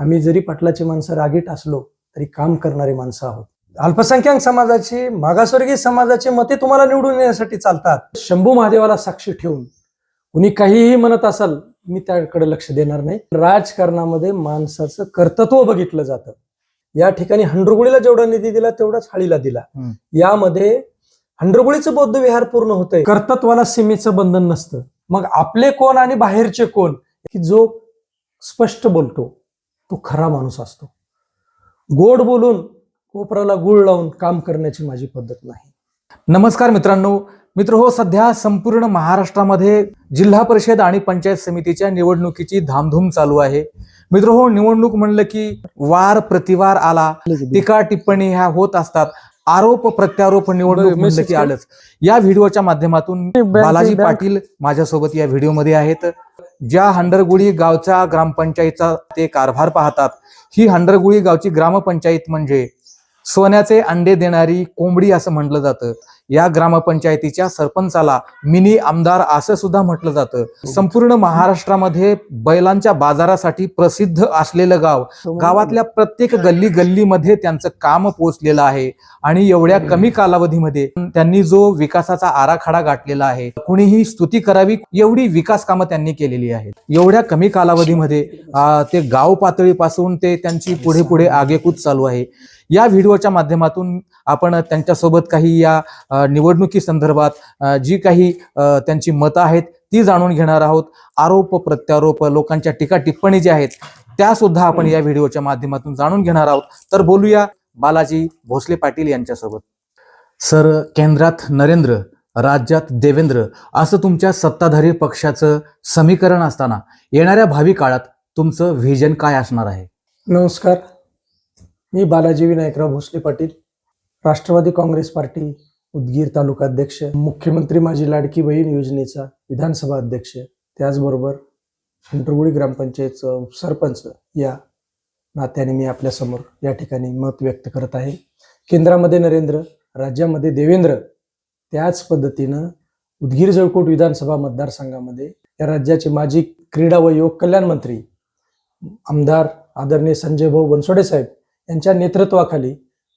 आम्ही जरी पाटलाची माणसं रागीट असलो तरी काम करणारी माणसं आहोत. अल्पसंख्याक समाजाची, मागासवर्गीय समाजाची मते तुम्हाला निवडून येण्यासाठी चालतात. शंभू महादेवाला साक्षी ठेवून कुणी काहीही म्हणत असाल, मी त्याकडे लक्ष देणार नाही. राजकारणामध्ये माणसाचं कर्तृत्व बघितलं जातं. या ठिकाणी हंडरगुळीला जेवढा निधी दिला तेवढाच हाळीला दिला. यामध्ये हंडरगुळीचं बौद्ध विहार पूर्ण होतंय. कर्तृत्वाला सीमेचं बंधन नसतं. मग आपले कोण आणि बाहेरचे कोण, की जो स्पष्ट बोलतो तो खरा माणूस असतो. गोड बोलून कोपराला गुळ लावून काम करण्याची माझी पद्धत नाही. नमस्कार मित्रांनो. हो, सध्या संपूर्ण महाराष्ट्रामध्ये जिल्हा परिषद आणि पंचायत समितीच्या निवडणुकीची धामधूम चालू आहे. हो, निवडणूक म्हणलं की वार प्रतिवार आला, टीका टिप्पणी ह्या होत असतात. आरोप प्रत्यारोप निवडणूक म्हणलं की आलंच. या व्हिडिओच्या माध्यमातून बालाजी पाटील माझ्यासोबत या व्हिडिओमध्ये आहेत. ज्या हंडरगुळी गावच्या ग्रामपंचायतचा ते कारभार पाहतात. ही हंडरगुळी गावची ग्रामपंचायत म्हणजे सोन्याचे अंडे देणारी कोंबडी असं म्हटलं जातं. या ग्रामपंचायतीच्या सरपंचाला मिनी आमदार असं सुद्धा म्हटलं जातं. संपूर्ण महाराष्ट्रामध्ये बैलांच्या बाजारासाठी प्रसिद्ध असलेलं गाव, गावातल्या प्रत्येक गल्ली गल्लीमध्ये त्यांचं काम पोहोचलेलं आहे. आणि एवढ्या कमी कालावधीमध्ये त्यांनी जो विकासाचा आराखडा गाठलेला आहे, कुणीही स्तुती करावी एवढी विकास कामं त्यांनी केलेली आहेत. एवढ्या कमी कालावधीमध्ये ते गाव पातळीपासून ते त्यांची पुढे पुढे आगेकूच चालू आहे. या व्हिडिओच्या माध्यमातून आपण त्यांच्यासोबत काही या निवडणुकी संदर्भात जी काही त्यांची मतं आहेत ती जाणून घेणार आहोत. आरोप प्रत्यारोप, लोकांच्या टीका टिप्पणी ज्या आहेत त्या सुद्धा आपण या व्हिडिओच्या माध्यमातून जाणून घेणार आहोत. तर बोलूया बालाजी भोसले पाटील यांच्यासोबत. सर, केंद्रात नरेंद्र, राज्यात देवेंद्र असं तुमच्या सत्ताधारी पक्षाचं समीकरण असताना येणाऱ्या भावी काळात तुमचं व्हिजन काय असणार आहे? नमस्कार, मी बालाजी विनायकराव भोसले पाटील, राष्ट्रवादी काँग्रेस पार्टी उदगीर तालुका अध्यक्ष, मुख्यमंत्री माझी लाडकी बहीण योजनेचा विधानसभा अध्यक्ष, त्याचबरोबर हंडरगुळी ग्रामपंचायतचं सरपंच या नात्याने मी आपल्यासमोर या ठिकाणी मत व्यक्त करत आहे. केंद्रामध्ये नरेंद्र, राज्यामध्ये देवेंद्र, त्याच पद्धतीनं उदगीर जळकोट विधानसभा मतदारसंघामध्ये या राज्याचे माजी क्रीडा व युवक कल्याण मंत्री आमदार आदरणीय संजय भाऊ बनसोडे साहेब यांच्या नेतृत्वाखाली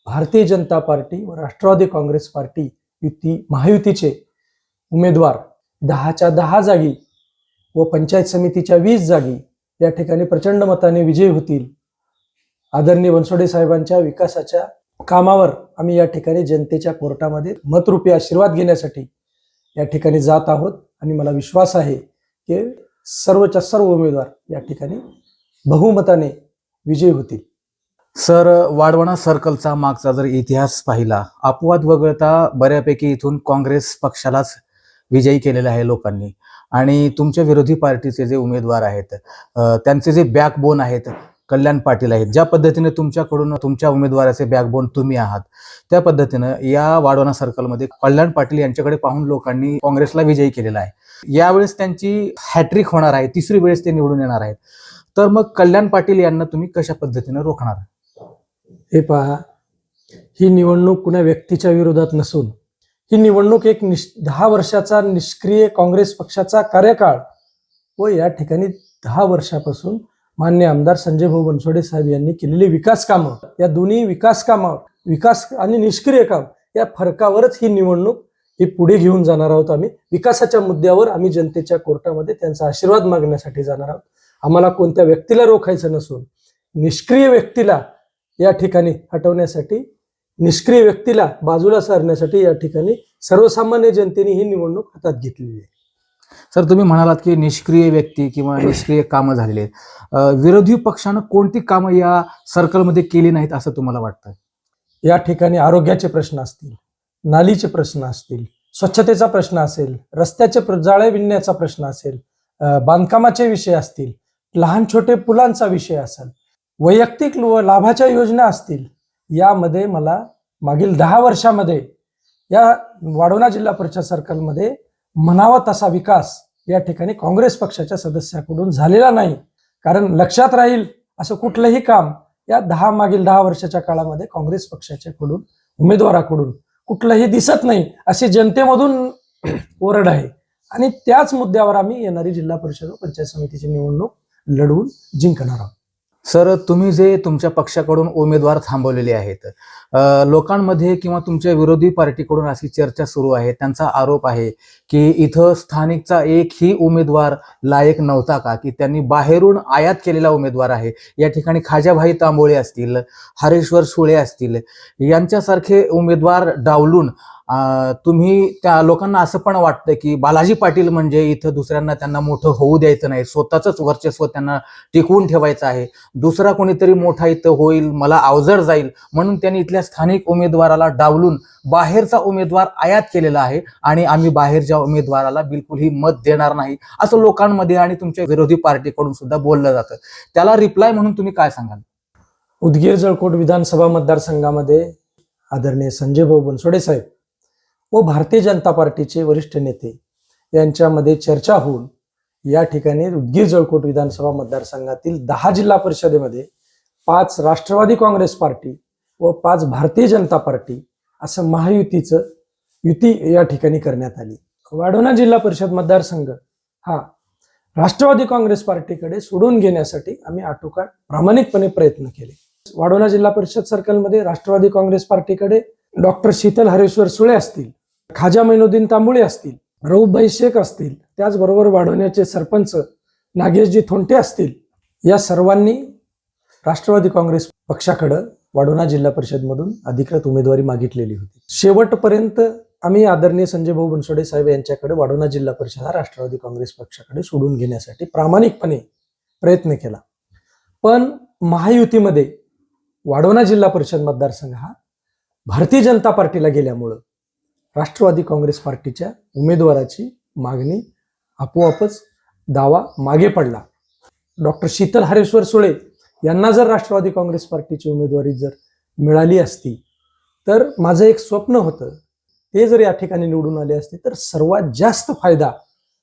भारतीय जनता पार्टी व राष्ट्रवादी काँग्रेस पार्टी महायुतीचे उमेदवार 10च्या 10 जागी व पंचायत समितीच्या 20 जागी या ठिकाणी प्रचंड मताने विजयी होतील. आदरणीय बनसोडे साहेबांच्या विकासाच्या कामावर आम्ही या ठिकाणी जनतेच्या कोर्टामध्ये मतरूपी आशीर्वाद घेण्यासाठी या ठिकाणी जात आहोत. आणि मला विश्वास आहे की सर्वच्या सर्व उमेदवार या ठिकाणी बहुमताने विजयी होतील. सर, वाढवणा सर्कलचा मागचा जर इतिहास पाहिला, अपवाद वगळता बऱ्यापैकी इथून काँग्रेस पक्षालाच विजयी केलेला आहे लोकांनी. आणि तुमच्या विरोधी पार्टीचे जे उमेदवार आहेत त्यांचे जे बॅकबोन आहेत कल्याण पाटील आहेत. ज्या पद्धतीने तुमच्याकडून तुमच्या उमेदवाराचे बॅकबोन तुम्ही आहात, त्या पद्धतीनं या वाढवणा सर्कलमध्ये कल्याण पाटील यांच्याकडे पाहून लोकांनी काँग्रेसला विजयी केलेला आहे. यावेळेस त्यांची हॅट्रिक होणार आहे, तिसरी वेळेस ते निवडून येणार आहेत. तर मग कल्याण पाटील यांना तुम्ही कशा पद्धतीनं रोखणार? हे पहा, ही निवडणूक कुणा व्यक्तीच्या विरोधात नसून ही निवडणूक एक 10 वर्षाचा निष्क्रिय काँग्रेस पक्षाचा कार्यकाळ व या ठिकाणी 10 वर्षापासून मान्य आमदार संजय भाऊ बनसोडे साहेब यांनी केलेली विकास कामं, या दोन्ही विकास कामं, विकास आणि निष्क्रिय काम या फरकावरच ही निवडणूक ही पुढे घेऊन जाणार आहोत. आम्ही विकासाच्या मुद्द्यावर आम्ही जनतेच्या कोर्टामध्ये त्यांचा आशीर्वाद मागण्यासाठी जाणार आहोत. आम्हाला कोणत्या व्यक्तीला रोखायचं नसून निष्क्रिय व्यक्तीला या ठिकाणी हटवण्यासाठी, निष्क्रिय व्यक्तीला बाजूला सारण्यासाठी या ठिकाणी सर्वसामान्य जनतेने ही निवडणूक हातात घेतलेली आहे. सर, तुम्ही म्हणालात की निष्क्रिय व्यक्ती किंवा निष्क्रिय कामं झालेली आहेत. विरोधी पक्षानं कोणती कामं या सर्कलमध्ये केली नाहीत असं तुम्हाला वाटतं? या ठिकाणी आरोग्याचे प्रश्न असतील, नालीचे प्रश्न असतील, स्वच्छतेचा प्रश्न असेल, रस्त्याचे जाळे विणण्याचा प्रश्न असेल, बांधकामाचे विषय असतील, लहान छोटे पुलांचा विषय असेल, वैयक्तिक लाभाच्या योजना असतील, यामध्ये मला मागील 10 वर्षामध्ये या वाढवणा जिल्हा परिषद सर्कलमध्ये म्हणावा तसा विकास या ठिकाणी काँग्रेस पक्षाच्या सदस्याकडून झालेला नाही. कारण लक्षात राहील असं कुठलंही काम या मागील 10 वर्षाच्या काळामध्ये काँग्रेस पक्षाच्याकडून उमेदवाराकडून कुठलंही दिसत नाही अशी जनतेमधून ओरड आहे. आणि त्याच मुद्द्यावर आम्ही येणारी जिल्हा परिषद व पंचायत समितीची निवडणूक लढवून जिंकणार आहोत. सर, तुम्ही जे तुमच्या पक्षाकडून उमेदवार थांबवलेले आहेत, लोकांमध्ये किंवा तुमच्या विरोधी पार्टीकडून अशी चर्चा सुरू आहे, त्यांचा आरोप आहे की इथं स्थानिकचा एकही उमेदवार लायक नव्हता का, की त्यांनी बाहेरून आयात केलेला उमेदवार आहे. या ठिकाणी खाजाभाई तांबोळे असतील, हरेश्वर सुळे असतील, यांच्यासारखे उमेदवार डावलून तुम्ही त्या लोकांना असं पण वाटतं की बालाजी पाटील म्हणजे इथं दुसऱ्यांना त्यांना मोठं होऊ द्यायचं नाही, स्वतःच वर्चस्व त्यांना टिकवून ठेवायचं आहे, दुसरा कोणीतरी मोठा इथं होईल, मला अवजड जाईल म्हणून त्यांनी इथल्या स्थानिक उमेदवाराला डावलून बाहेरचा उमेदवार आयात केलेला आहे आणि आम्ही बाहेरच्या उमेदवाराला बिलकुलही मत देणार नाही, असं लोकांमध्ये आणि तुमच्या विरोधी पार्टीकडून सुद्धा बोललं जातं. त्याला रिप्लाय म्हणून तुम्ही काय सांगाल? उदगीर जळकोट विधानसभा मतदारसंघामध्ये आदरणीय संजय भाऊ बनसोडे साहेब व भारतीय जनता पार्टीचे वरिष्ठ नेते यांच्यामध्ये चर्चा होऊन या ठिकाणी उदगीर जळकोट विधानसभा मतदारसंघातील 10 जिल्हा परिषदेमध्ये 5 राष्ट्रवादी काँग्रेस पार्टी व 5 भारतीय जनता पार्टी असं महायुतीचं युती या ठिकाणी करण्यात आली. वाढोणा जिल्हा परिषद मतदारसंघ हा राष्ट्रवादी काँग्रेस पार्टीकडे सोडून घेण्यासाठी आम्ही आटोकाट प्रामाणिकपणे प्रयत्न केले. वाढोणा जिल्हा परिषद सर्कलमध्ये राष्ट्रवादी काँग्रेस पार्टीकडे डॉक्टर शीतल हरेश्वर सुळे असतील, खाजा मैनुद्दीन तांबोळे असतील, रऊफभाई शेख असतील, त्याचबरोबर वाढवण्याचे सरपंच नागेशजी थोंटे असतील, या सर्वांनी राष्ट्रवादी काँग्रेस पक्षाकडे वाढोणा जिल्हा परिषदमधून अधिकृत उमेदवारी मागितलेली होती. शेवटपर्यंत आम्ही आदरणीय संजय भाऊ बनसोडे साहेब यांच्याकडे वाढोणा जिल्हा परिषद हा राष्ट्रवादी काँग्रेस पक्षाकडे सोडून घेण्यासाठी प्रामाणिकपणे प्रयत्न केला. पण महायुतीमध्ये वाढोणा जिल्हा परिषद मतदारसंघ हा भारतीय जनता पार्टीला गेल्यामुळं राष्ट्रवादी काँग्रेस पार्टीच्या उमेदवाराची मागणी आपोआपच दावा मागे पडला. डॉक्टर शीतल हरेश्वर सुळे यांना जर राष्ट्रवादी काँग्रेस पार्टीची उमेदवारी जर मिळाली असती तर माझं एक स्वप्न होतं, ते जर या ठिकाणी निवडून आले असते तर सर्वात जास्त फायदा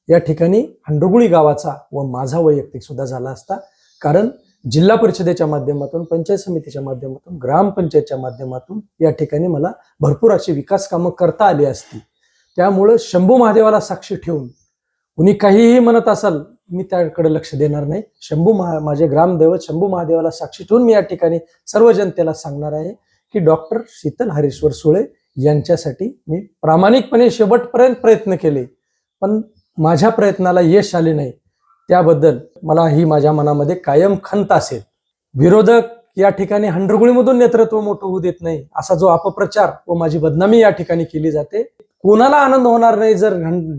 या ठिकाणी हंडरगुळी गावाचा व माझा वैयक्तिक सुद्धा झाला असता. कारण जिल्हा परिषदेच्या माध्यमातून, पंचायत समितीच्या माध्यमातून, ग्रामपंचायतच्या माध्यमातून या ठिकाणी मला भरपूर अशी विकास कामं करता आली असती. त्यामुळं शंभू महादेवाला साक्षी ठेवून कुणी काहीही म्हणत असाल मी त्याकडे लक्ष देणार नाही. माझे ग्रामदैवत शंभू महादेवाला साक्षी ठेवून मी या ठिकाणी सर्व जनतेला सांगणार आहे की डॉक्टर शीतल हरेश्वर सुळे यांच्यासाठी मी प्रामाणिकपणे शेवटपर्यंत प्रयत्न केले, पण माझ्या प्रयत्नाला यश आले नाही. त्याबद्दल मला ही माझ्या मनामध्ये कायम खंत असेल. विरोधक या ठिकाणी हंडरगुळीमधून नेतृत्व मोठं होऊ देत नाही असा जो अपप्रचार व माझी बदनामी या ठिकाणी केली जाते, कोणाला आनंद होणार नाही जर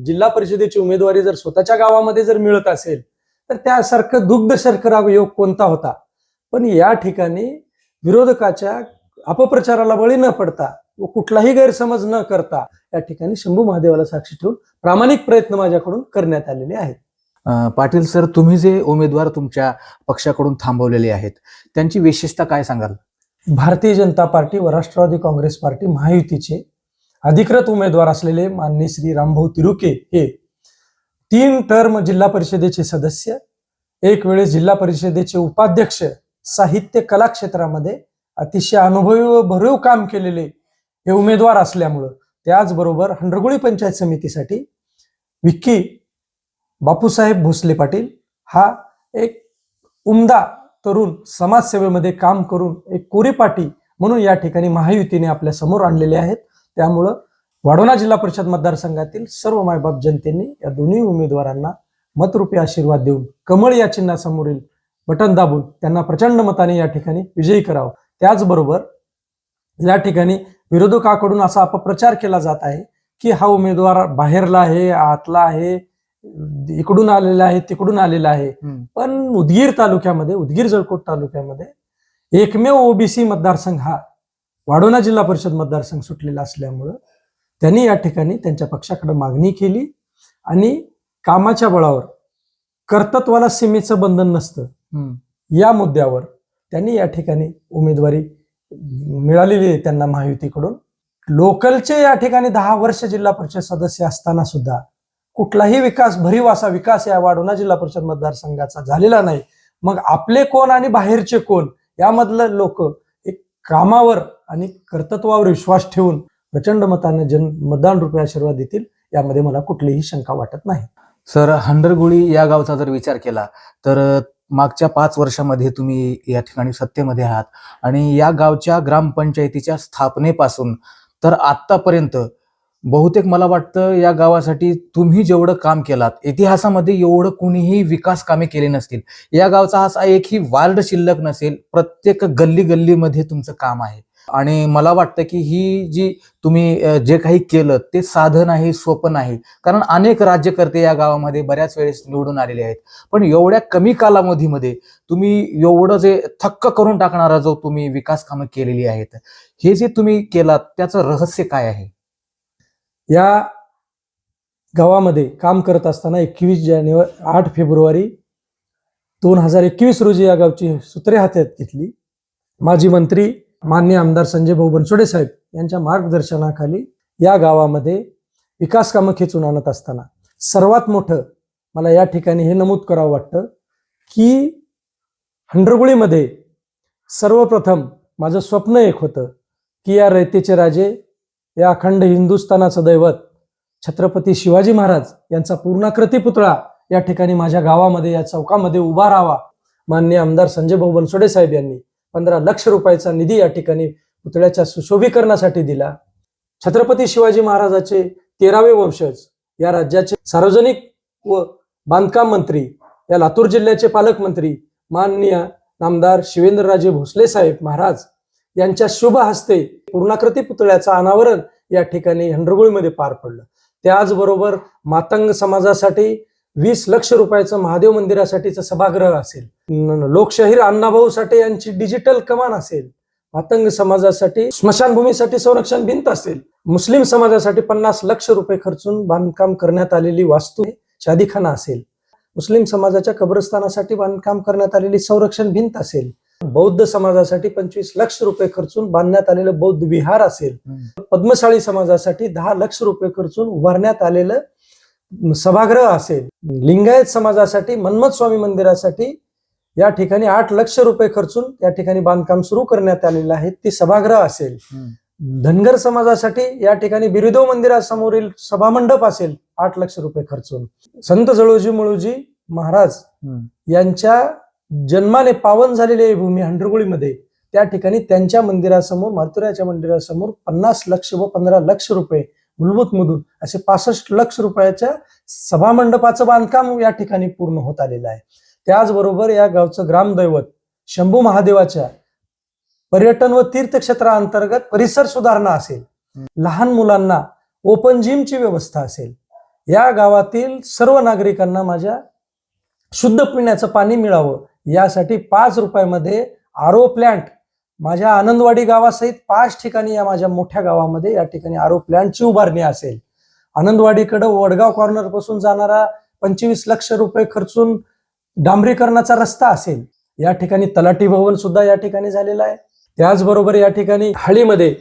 जिल्हा परिषदेची उमेदवारी जर स्वतःच्या गावामध्ये जर मिळत असेल तर त्यासारखं दुग्ध शर्करा योग कोणता होता. पण या ठिकाणी विरोधकाच्या अपप्रचाराला बळी न पडता व कुठलाही गैरसमज न करता या ठिकाणी शंभू महादेवाला साक्षी ठेवून प्रामाणिक प्रयत्न माझ्याकडून करण्यात आलेले आहेत. पाटील सर, तुम्ही जे उमेदवार तुमच्या पक्षाकडून थांबवलेले आहेत त्यांची विशेषता काय सांगाल? भारतीय जनता पार्टी व राष्ट्रवादी काँग्रेस पार्टी महायुतीचे अधिकृत उमेदवार असलेले माननीय श्री रामभाऊ तिरुके हे 3 टर्म जिल्हा परिषदेचे सदस्य, एक वेळेस जिल्हा परिषदेचे उपाध्यक्ष, साहित्य कला क्षेत्रामध्ये अतिशय अनुभवी व भरीव काम केलेले हे उमेदवार असल्यामुळं, त्याचबरोबर हंडरगुळी पंचायत समितीसाठी विक्की बापूसाहेब भोसले पाटील हा एक उमदा तरुण समाजसेवेमध्ये काम करून एक कोरीपाटी म्हणून या ठिकाणी महायुतीने आपल्या समोर आणलेले आहेत. त्यामुळं वाढोणा जिल्हा परिषद मतदारसंघातील सर्व मायबाप जनतेने या दोन्ही उमेदवारांना मतरूपी आशीर्वाद देऊन कमळ या चिन्हासमोरील बटन दाबून त्यांना प्रचंड मताने या ठिकाणी विजयी करावं. त्याचबरोबर या ठिकाणी विरोधकाकडून असा अपप्रचार केला जात आहे की हा उमेदवार बाहेरला आहे, आतला आहे, इकडून आलेला आहे, तिकडून आलेला आहे. पण उदगीर तालुक्यामध्ये, उदगीर जळकोट तालुक्यामध्ये एकमेव ओबीसी मतदारसंघ हा वाढोणा जिल्हा परिषद मतदारसंघ सुटलेला असल्यामुळं त्यांनी या ठिकाणी त्यांच्या पक्षाकडे मागणी केली आणि कामाच्या बळावर कर्तृत्वाला सीमेचं बंधन नसतं या मुद्द्यावर त्यांनी या ठिकाणी उमेदवारी मिळालेली आहे त्यांना महायुतीकडून. लोकलचे या ठिकाणी 10 वर्ष जिल्हा परिषद सदस्य असताना सुद्धा कुठलाही विकास, भरीव असा विकास या वाढोणा जिल्हा परिषद मतदारसंघाचा झालेला नाही. मग आपले कोण आणि बाहेरचे कोण यामधलं लोक एक कामावर आणि कर्तृत्वावर विश्वास ठेवून प्रचंड मताने मतदान रूपी आशीर्वाद देतील यामध्ये मला कुठलीही शंका वाटत नाही. सर, हंडरगुळी या गावचा जर विचार केला तर मागच्या 5 वर्षामध्ये तुम्ही या ठिकाणी सत्तेमध्ये आहात आणि या गावच्या ग्रामपंचायतीच्या स्थापनेपासून तर आतापर्यंत बहुतेक मला वाटतं या गावासाठी तुम्ही जेवढं काम केलात, इतिहासामध्ये एवढं कुणीही विकास कामे केले नसतील. या गावचा असा एकही वार्ड शिल्लक नसेल. प्रत्येक गल्ली गल्लीमध्ये तुमचं काम आहे आणि मला वाटतं की ही जी तुम्ही जे काही केलं ते साधं नाही, सोपं नाही. कारण अनेक राज्यकर्ते या गावामध्ये बऱ्याच वेळेस निवडून आलेले आहेत. पण एवढ्या कमी कालावधीमध्ये तुम्ही एवढं जे थक्क करून टाकणारा जो तुम्ही विकास कामं केलेली आहेत, हे जे तुम्ही केलात त्याचं रहस्य काय आहे? या गावामध्ये काम करत असताना 8 फेब्रुवारी 2021 रोजी या गावची सूत्रे हातात घेतली. माजी मंत्री माननीय आमदार संजय भाऊ बनसोडे साहेब यांच्या मार्गदर्शनाखाली या गावामध्ये विकास कामं खेचून आणत असताना सर्वात मोठं मला या ठिकाणी हे नमूद करावं वाटतं की हंडरगुळीमध्ये सर्वप्रथम माझं स्वप्न एक होतं की या रयतेचे राजे, या अखंड हिंदुस्थानाचं दैवत छत्रपती शिवाजी महाराज यांचा पूर्णाकृती पुतळा या ठिकाणी माझ्या गावामध्ये, या चौकामध्ये उभा राहावा. माननीय आमदार संजय भाऊ बनसोडे साहेब यांनी 15 लाख रुपयाचा निधी या ठिकाणी पुतळ्याच्या सुशोभीकरणासाठी दिला. छत्रपती शिवाजी महाराजाचे 13वे वंशज, या राज्याचे सार्वजनिक व बांधकाम मंत्री, या लातूर जिल्ह्याचे पालकमंत्री माननीय आमदार शिवेंद्रराजे भोसले साहेब महाराज यांच्या शुभ हस्ते पूर्णाकृती पुतळ्याचं अनावरण या ठिकाणी हंडरगुळीमध्ये पार पडलं. त्याचबरोबर मातंग समाजासाठी 20 लाख रुपयाचं महादेव मंदिरासाठीचं सभागृह असेल, लोकशाहीर अण्णाभाऊ साठे यांची डिजिटल कमान असेल, मातंग समाजासाठी स्मशानभूमीसाठी संरक्षण भिंत असेल, मुस्लिम समाजासाठी 50 लाख रुपये खर्चून बांधकाम करण्यात आलेली वास्तू शादीखाना असेल, मुस्लिम समाजाच्या कब्रस्तानासाठी बांधकाम करण्यात आलेली संरक्षण भिंत असेल, बौद्ध समाजासाठी 25 लाख रुपये खर्चून बांधण्यात आलेलं बौद्ध विहार असेल, पद्मशाळी समाजासाठी 10 लाख रुपये खर्चून उभारण्यात आलेलं सभागृह असेल, लिंगायत समाजासाठी मन्मथ स्वामी मंदिरासाठी या ठिकाणी 8 लाख रुपये खर्चून या ठिकाणी बांधकाम सुरू करण्यात आलेलं आहे, ते सभागृह असेल, धनगर समाजासाठी या ठिकाणी बिरुदेव मंदिरासमोरील सभामंडप असेल 8 लाख रुपये खर्चून, संत जळोजी मुळोजी महाराज यांच्या जन्माने पावन झालेली भूमी हंडरगुळीमध्ये, त्या ठिकाणी त्यांच्या मंदिरासमोर, मारुतीरायाच्या मंदिरासमोर 50 लाख व 15 लाख रुपये मूलभूत मधून असे 65 लाख रुपयाच्या सभामंडपाचं बांधकाम या ठिकाणी पूर्ण होत आलेलं आहे. त्याचबरोबर या गावचं ग्रामदैवत शंभू महादेवाच्या पर्यटन व तीर्थक्षेत्राअंतर्गत परिसर सुधारणा असेल, लहान मुलांना ओपन जिमची व्यवस्था असेल, या गावातील सर्व नागरिकांना माझ्या शुद्ध पिण्याचं पाणी मिळावं यासाठी 5 रुपयामध्ये आरो प्लांट माझ्या आनंदवाडी गावासहित 5 ठिकाणी या माझ्या मोठ्या गावामध्ये या ठिकाणी आरो प्लांटची उभारणी असेल. आनंदवाडीकडे वडगाव कॉर्नर पासून जाणारा 25 लाख रुपये खर्चून डांबरीकरणाचा रस्ता असेल, या ठिकाणी तलाठी भवन सुद्धा या ठिकाणी झालेला आहे. त्याचबरोबर या ठिकाणी हळीमध्ये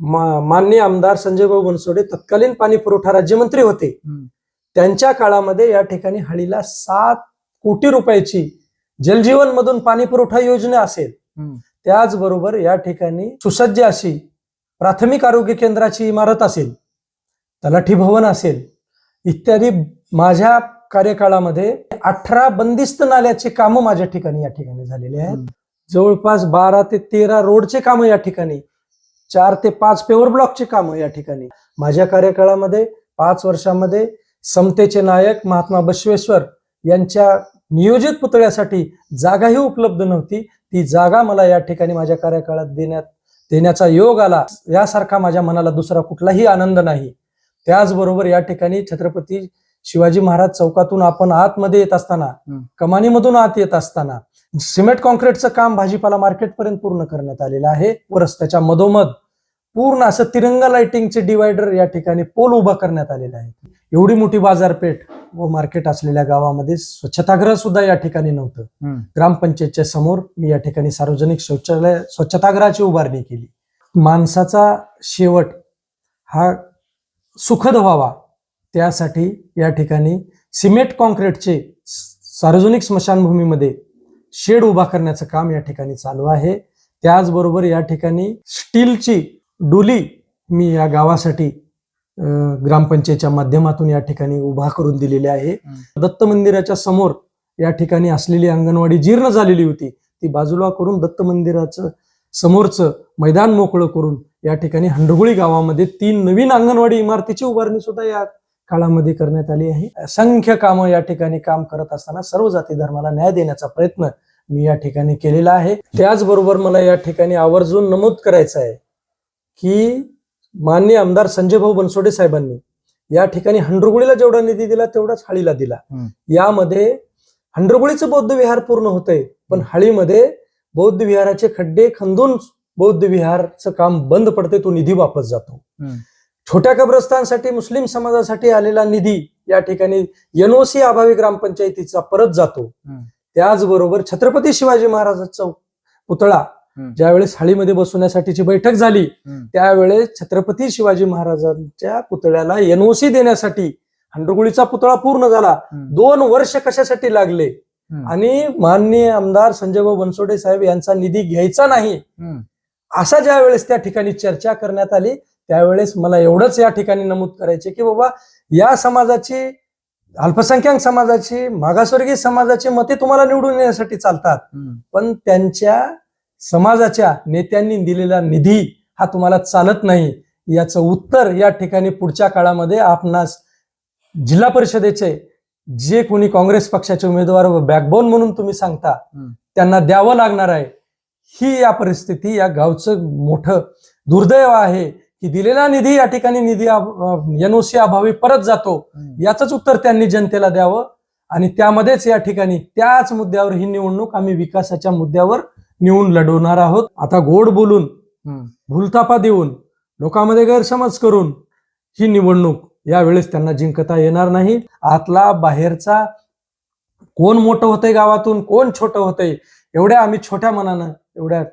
माननीय आमदार संजय भाऊ बनसोडे तत्कालीन पाणी पुरवठा राज्यमंत्री होते, त्यांच्या काळामध्ये या ठिकाणी हळीला 7 कोटी रुपयाची जलजीवन मधून पाणी पुरवठा योजना असेल. त्याचबरोबर या ठिकाणी सुसज्ज अशी प्राथमिक आरोग्य केंद्राची इमारत असेल, तलाठी भवन असेल इत्यादी माझ्या कार्यकाळामध्ये 18 बंदिस्त नाल्याची कामं माझ्या ठिकाणी या ठिकाणी झालेली आहेत. जवळपास 12 ते 13 रोडचे कामं या ठिकाणी, 4 ते 5 पेवर ब्लॉकची कामं या ठिकाणी माझ्या कार्यकाळामध्ये 5 वर्षामध्ये समतेचे नायक महात्मा बसवेश्वर यांच्या नियोजित पुतळ्यासाठी जागाही उपलब्ध नव्हती. ती जागा मला या ठिकाणी माझ्या कार्यकाळात देण्याचा योग आला, यासारखा माझ्या मनाला दुसरा कुठलाही आनंद नाही. त्याचबरोबर या ठिकाणी छत्रपती शिवाजी महाराज चौकातून आपण आतमध्ये येत असताना, कमानीमधून आत येत असताना सिमेंट कॉन्क्रीटचं काम भाजीपाला मार्केटपर्यंत पूर्ण करण्यात आलेलं आहे व रस्त्याच्या मधोमध पूर्ण असं तिरंगा लाइटिंगचे डिवायडर या ठिकाणी पोल उभा करण्यात आलेला आहे. एवढी मोठी बाजारपेठ व मार्केट असलेल्या गावामध्ये स्वच्छतागृह सुद्धा या ठिकाणी नव्हतं. ग्रामपंचायतच्या समोर मी या ठिकाणी सार्वजनिक शौचालय स्वच्छतागृहाची उभारणी केली. माणसाचा शेवट हा सुखद व्हावा त्यासाठी या ठिकाणी सिमेंट कॉन्क्रीटचे सार्वजनिक स्मशानभूमीमध्ये शेड उभा करण्याचं काम या ठिकाणी चालू आहे. त्याचबरोबर या ठिकाणी स्टीलची डोली मी या गावासाठी ग्रामपंचायतच्या माध्यमातून या ठिकाणी उभा करून दिलेली आहे. दत्त मंदिराच्या समोर या ठिकाणी असलेली अंगणवाडी जीर्ण झालेली होती, ती बाजूला करून दत्त मंदिराचं समोरचं मैदान मोकळं करून या ठिकाणी हंडगुळी गावामध्ये 3 नवीन अंगणवाडी इमारतीची उभारणी सुद्धा या काळामध्ये करण्यात आली आहे. असंख्य कामं या ठिकाणी काम करत असताना सर्व जाती धर्माला न्याय देण्याचा प्रयत्न मी या ठिकाणी केलेला आहे. त्याचबरोबर मला या ठिकाणी आवर्जून नमूद करायचं आहे की माननीय आमदार संजय भाऊ बनसोडे साहेबांनी या ठिकाणी हंडरगुळीला जेवढा निधी दिला तेवढाच हाळीला दिला. यामध्ये हंडरगुळीचं बौद्ध विहार पूर्ण होतंय, पण हाळीमध्ये बौद्ध विहाराचे खड्डे खंदून बौद्ध विहारचं काम बंद पडते, तो निधी वापस जातो. छोट्या कब्रस्तानसाठी मुस्लिम समाजासाठी आलेला निधी या ठिकाणी NOC अभावी ग्रामपंचायतीचा परत जातो. त्याचबरोबर छत्रपती शिवाजी महाराजांचा पुतळा ज्यावेळेस हाळीमध्ये बसवण्यासाठीची बैठक झाली त्यावेळेस छत्रपती शिवाजी महाराजांच्या पुतळ्याला NOC देण्यासाठी हंडरगुळीचा पुतळा पूर्ण झाला. 2 वर्ष कशासाठी लागले आणि माननीय आमदार संजय भाऊ बनसोडे साहेब यांचा निधी घ्यायचा नाही असा ज्या वेळेस त्या ठिकाणी चर्चा करण्यात आली त्यावेळेस मला एवढंच या ठिकाणी नमूद करायचे की बाबा या समाजाची, अल्पसंख्याक समाजाची, मागासवर्गीय समाजाची मते तुम्हाला निवडून येण्यासाठी चालतात, पण त्यांच्या समाजाच्या नेत्यांनी दिलेला निधी हा तुम्हाला चालत नाही. याचं उत्तर या ठिकाणी पुढच्या काळामध्ये आपणास जिल्हा परिषदेचे जे कोणी काँग्रेस पक्षाचे उमेदवार व बॅकबोन म्हणून तुम्ही सांगता त्यांना द्यावं लागणार आहे. ही या परिस्थिती या गावचं मोठं दुर्दैव आहे की दिलेला निधी या ठिकाणी निधी NOC अभावी परत जातो. याचंच उत्तर त्यांनी जनतेला द्यावं आणि त्यामध्येच या ठिकाणी त्याच मुद्द्यावर ही निवडणूक आम्ही विकासाच्या मुद्द्यावर निवडून लढवणार आहोत. आता गोड बोलून, भूलथापा देऊन, लोकांमध्ये गैरसमज करून ही निवडणूक यावेळेस त्यांना जिंकता येणार नाही. आतला बाहेरचा कोण मोठं होतंय गावातून, कोण छोटं होतंय, एवढ्या आम्ही छोट्या मनानं, एवढ्या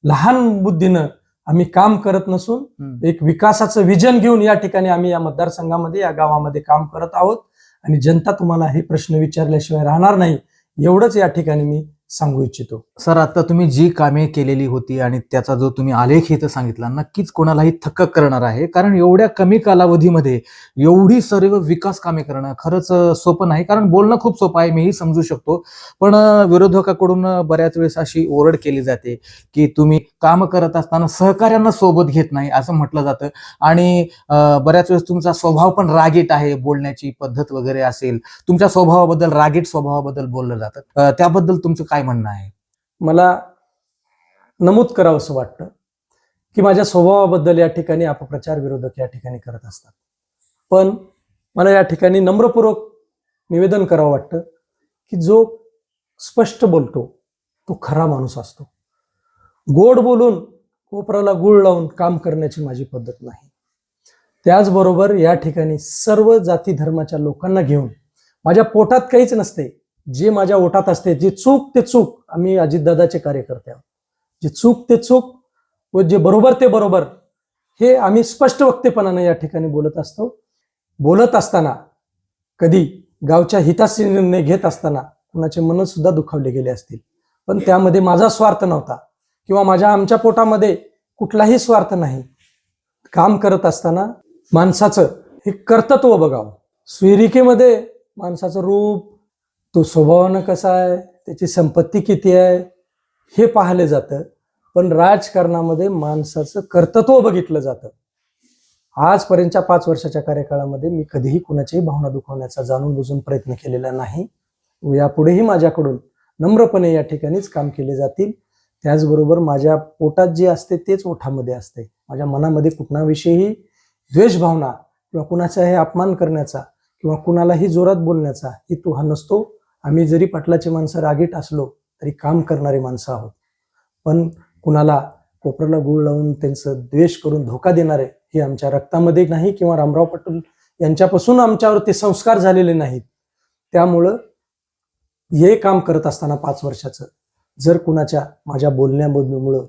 लहान बुद्धीनं आम्ही काम करत नसून एक विकासाचं विजन घेऊन या ठिकाणी आम्ही या मतदारसंघामध्ये, या गावामध्ये काम करत आहोत आणि जनता तुम्हाला हे प्रश्न विचारल्याशिवाय राहणार नाही एवढंच या ठिकाणी मी सांगू इच्छितो. सर, आता तुम्ही जी कामे केलेली होती आणि त्याचा जो तुम्ही आलेख इथं सांगितला नक्कीच कोणालाही थक्क करणार आहे, कारण एवढ्या कमी कालावधीमध्ये एवढी सर्व विकास कामे करणं खरंच सोपं नाही. कारण बोलणं खूप सोपं आहे, मीही समजू शकतो, पण विरोधकाकडून बऱ्याच वेळेस अशी ओरड केली जाते की तुम्ही काम करत असताना सहकार्यांना सोबत घेत नाही असं म्हटलं जातं आणि बऱ्याच वेळेस तुमचा स्वभाव पण रागीट आहे, बोलण्याची पद्धत वगैरे असेल, तुमच्या स्वभावाबद्दल, रागीट स्वभावाबद्दल बोललं जातं, त्याबद्दल तुमचं काय म्हणणं आहे? मला नमूद करावं असं वाटतं की माझ्या स्वभावाबद्दल या ठिकाणी अपप्रचार विरोधक या ठिकाणी करत असतात, पण मला या ठिकाणी नम्रपूर्वक निवेदन करावं वाटतं की जो स्पष्ट बोलतो तो खरा माणूस असतो. गोड बोलून कोपराला गुळ लावून काम करण्याची माझी पद्धत नाही. त्याचबरोबर या ठिकाणी सर्व जाती धर्माच्या लोकांना घेऊन माझ्या पोटात काहीच नसते, जे माझ्या ओठात असते, जे चूक ते चूक, आम्ही अजितदादाचे कार्यकर्ते आहोत, जे चूक ते चूक व जे बरोबर ते बरोबर हे आम्ही स्पष्ट वक्तेपणाने या ठिकाणी बोलत असतो. बोलत असताना कधी गावच्या हिताचे निर्णय घेत असताना कुणाचे मन सुद्धा दुखावले गेले असतील, पण त्यामध्ये माझा स्वार्थ नव्हता किंवा आमच्या पोटामध्ये कुठलाही स्वार्थ नाही. काम करत असताना माणसाचं हे कर्तृत्व बघावं, स्विरिकेमध्ये माणसाचं रूप, तो स्वभावानं कसा आहे, त्याची संपत्ती किती आहे हे पाहिलं जातं, पण राजकारणामध्ये माणसाचं कर्तृत्व बघितलं जातं. आजपर्यंतच्या 5 वर्षाच्या कार्यकाळामध्ये मी कधीही कुणाच्याही भावना दुखवण्याचा जाणून बुजून प्रयत्न केलेला नाही. यापुढेही माझ्याकडून नम्रपणे या ठिकाणीच काम केले जातील. त्याचबरोबर माझ्या पोटात जे असते तेच ओठामध्ये असते. माझ्या मनामध्ये कुणाविषयीही द्वेष भावना किंवा कुणाचाही अपमान करण्याचा किंवा कुणालाही जोरात बोलण्याचा हेतू हा नसतो. आम्ही जरी पाटलाची माणसं रागीट असलो तरी काम करणारी माणसं आहोत, पण कुणाला कोपराला गुळ लावून त्यांचं द्वेष करून धोका देणारे हे आमच्या रक्तामध्ये नाही किंवा रामराव पाटील यांच्यापासून आमच्यावर ते संस्कार झालेले नाहीत. त्यामुळं हे काम करत असताना 5 वर्षाचं जर कुणाच्या माझ्या बोलण्यामुळं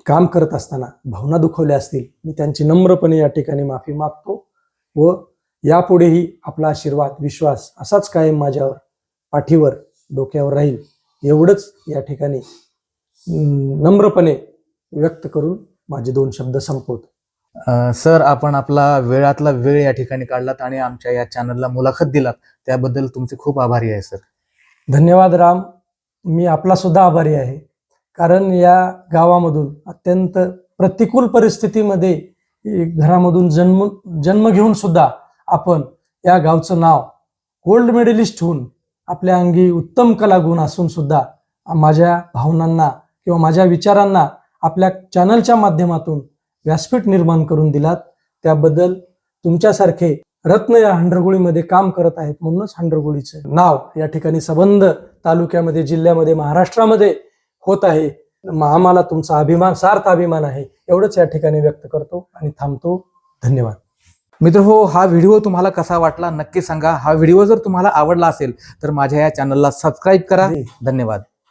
काम करत असताना भावना दुखवल्या असतील, मी त्यांची नम्रपणे या ठिकाणी माफी मागतो व यापुढेही आपला आशीर्वाद, विश्वास असाच कायम माझ्यावर, पाठीवर, डोक्यावर राहील एवढंच या ठिकाणी नम्रपणे व्यक्त करून माझे 2 शब्द संपवतो. सर, आपण आपला वेळातला वेळ या ठिकाणी काढलात आणि आमच्या या चॅनलला मुलाखत दिलात त्याबद्दल तुमचे खूप आभारी आहे सर. धन्यवाद राम. मी आपला सुद्धा आभारी आहे, कारण या गावामधून अत्यंत प्रतिकूल परिस्थितीमध्ये घरामधून जन्म घेऊन सुद्धा आपण या गावचं नाव गोल्ड मेडलिस्ट होऊन आपल्या अंगी उत्तम कला गुण असून सुद्धा माझ्या भावनांना किंवा माझ्या विचारांना आपल्या चॅनलच्या माध्यमातून व्यासपीठ निर्माण करून दिलात. त्याबद्दल तुमच्यासारखे रत्न या हंडरगुळीमध्ये काम करत आहेत, म्हणूनच हंडरगुळीचं नाव या ठिकाणी सबंध तालुक्यामध्ये, जिल्ह्यामध्ये, महाराष्ट्रामध्ये होत आहे. आम्हाला तुमचा अभिमान, सार्थ अभिमान आहे. एवढंच या ठिकाणी व्यक्त करतो आणि थांबतो. धन्यवाद. मित्र हो, हा व्हिडिओ तुम्हाला कसा वाटला नक्की सांगा. हा व्हिडिओ जर तुम्हाला आवडला असेल तर माझ्या या चॅनलला सबस्क्राईब करा. धन्यवाद.